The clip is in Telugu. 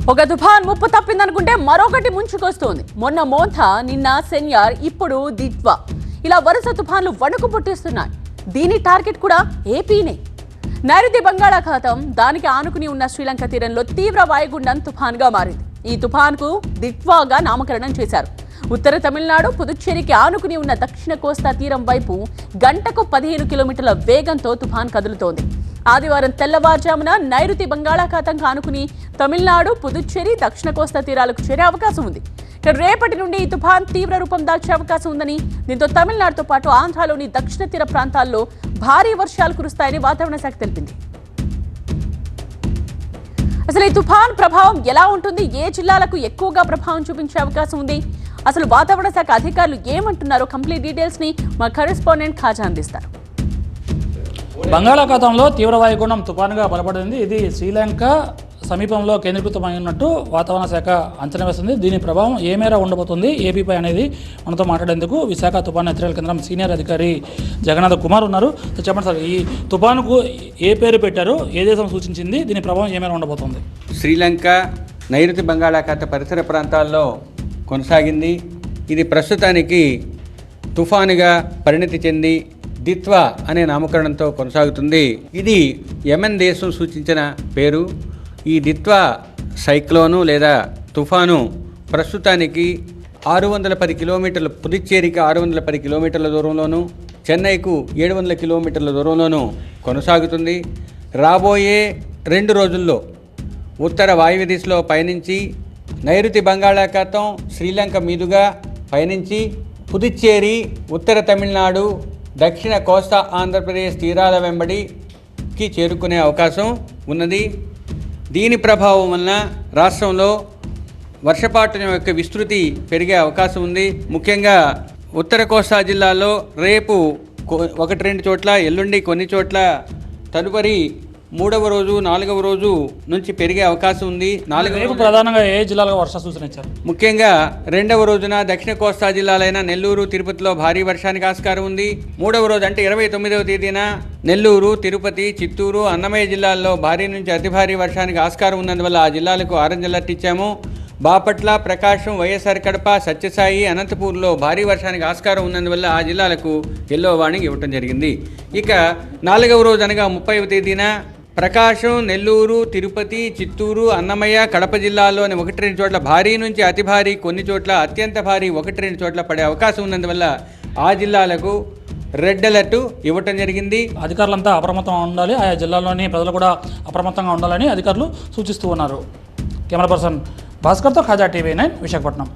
ఒక తుఫాన్ ముప్పు తప్పిందనుకుంటే మరొకటి ముంచుకొస్తోంది. మొన్న మోంథా, నిన్న సెన్యార్, ఇప్పుడు దిత్వా. ఇలా వరుస తుఫాన్లు వణుకు పుట్టిస్తున్నాయి. దీని టార్గెట్ కూడా ఏపీనే. నైరుతి బంగాళాఖాతం, దానికి ఆనుకుని ఉన్న శ్రీలంక తీరంలో తీవ్ర వాయుగుండం తుఫాన్గా మారింది. ఈ తుఫాన్కు దిత్వాగా నామకరణం చేశారు. ఉత్తర తమిళనాడు, పుదుచ్చేరికి ఆనుకుని ఉన్న దక్షిణ కోస్తా తీరం వైపు గంటకు 15 కిలోమీటర్ల వేగంతో తుఫాన్ కదులుతోంది. ఆదివారం తెల్లవారుజామున నైరుతి బంగాళాఖాతంగా ఆనుకుని తమిళనాడు, పుదుచ్చేరి, దక్షిణ కోస్తా తీరాలకు చేరే అవకాశం ఉంది. రేపటి నుండి ఈ తుఫాన్ తీవ్ర రూపం దాల్చే అవకాశం ఉందని, దీంతో తమిళనాడుతో పాటు ఆంధ్రాలోని దక్షిణ తీర ప్రాంతాల్లో భారీ వర్షాలు కురుస్తాయని వాతావరణ శాఖ తెలిపింది. అసలు ఈ తుఫాన్ ప్రభావం ఎలా ఉంటుంది? ఏ జిల్లాలకు ఎక్కువగా ప్రభావం చూపించే అవకాశం ఉంది? అసలు వాతావరణ శాఖ అధికారులు ఏమంటున్నారో కంప్లీట్ డీటెయిల్స్ ని మా కరెస్పాండెంట్ ఖాజా అందిస్తారు. బంగాళాఖాతంలో తీవ్ర వాయుగుండం తుఫానుగా బలపడింది. ఇది శ్రీలంక సమీపంలో కేంద్రీకృతమైనట్టు వాతావరణ శాఖ అంచనా వేస్తుంది. దీని ప్రభావం ఏ మేర ఉండబోతుంది ఏపీపై అనేది మనతో మాట్లాడేందుకు విశాఖ తుఫాను హెచ్చరికల కేంద్రం సీనియర్ అధికారి జగన్నాథ్ కుమార్ ఉన్నారు. చెప్పండి సార్, ఈ తుఫానుకు ఏ పేరు పెట్టారు, ఏ దేశం సూచించింది, దీని ప్రభావం ఏ మేర ఉండబోతుంది? శ్రీలంక నైరుతి బంగాళాఖాత పరిసర ప్రాంతాల్లో కొనసాగింది. ఇది ప్రస్తుతానికి తుఫానుగా పరిణతి చెంది దిత్వా అనే నామకరణంతో కొనసాగుతుంది. ఇది యెమెన్ దేశం సూచించిన పేరు. ఈ దిత్వా సైక్లోను లేదా తుఫాను ప్రస్తుతానికి 610 కిలోమీటర్ల, పుదుచ్చేరికి 610 కిలోమీటర్ల దూరంలోను, చెన్నైకు 700 కిలోమీటర్ల దూరంలోనూ కొనసాగుతుంది. రాబోయే 2 రోజుల్లో ఉత్తర వాయువ్య దిశలో పయనించి నైరుతి బంగాళాఖాతం శ్రీలంక మీదుగా పయనించి పుదుచ్చేరి, ఉత్తర తమిళనాడు, దక్షిణ కోస్తా ఆంధ్రప్రదేశ్ తీరాల వెంబడికి చేరుకునే అవకాశం ఉన్నది. దీని ప్రభావం వలన రాష్ట్రంలో వర్షపాతం యొక్క విస్తృతి పెరిగే అవకాశం ఉంది. ముఖ్యంగా ఉత్తర కోస్తా జిల్లాలో రేపు 1-2 చోట్ల, ఎల్లుండి కొన్ని చోట్ల, తదుపరి 3వ రోజు, 4వ రోజు నుంచి పెరిగే అవకాశం ఉంది. ప్రధానంగా ఏ జిల్లాలో వర్ష సూచన ఇచ్చారు? ముఖ్యంగా 2వ రోజున దక్షిణ కోస్తా జిల్లాలైన నెల్లూరు, తిరుపతిలో భారీ వర్షానికి ఆస్కారం ఉంది. 3వ రోజు అంటే 29వ తేదీన నెల్లూరు, తిరుపతి, చిత్తూరు, అన్నమయ్య జిల్లాల్లో భారీ నుంచి అతి భారీ వర్షానికి ఆస్కారం ఉన్నందువల్ల ఆ జిల్లాలకు ఆరెంజ్ అలర్ట్ ఇచ్చాము. బాపట్ల, ప్రకాశం, వైఎస్ఆర్ కడప, సత్యసాయి, అనంతపూర్లో భారీ వర్షానికి ఆస్కారం ఉన్నందువల్ల ఆ జిల్లాలకు ఎల్లో వార్నింగ్ ఇవ్వటం జరిగింది. ఇక 4వ రోజు అనగా 30వ తేదీన ప్రకాశం, నెల్లూరు, తిరుపతి, చిత్తూరు, అన్నమయ్య, కడప జిల్లాల్లోని 1-2 చోట్ల భారీ నుంచి అతి భారీ, కొన్ని చోట్ల అత్యంత భారీ 1-2 చోట్ల పడే అవకాశం ఉన్నందువల్ల ఆ జిల్లాలకు రెడ్ అలర్ట్ ఇవ్వటం జరిగింది. అధికారులంతా అప్రమత్తంగా ఉండాలి, ఆయా జిల్లాల్లోని ప్రజలు కూడా అప్రమత్తంగా ఉండాలని అధికారులు సూచిస్తూ ఉన్నారు. కెమెరా పర్సన్ భాస్కర్తో ఖాజా టీవీ 9 విశాఖపట్నం.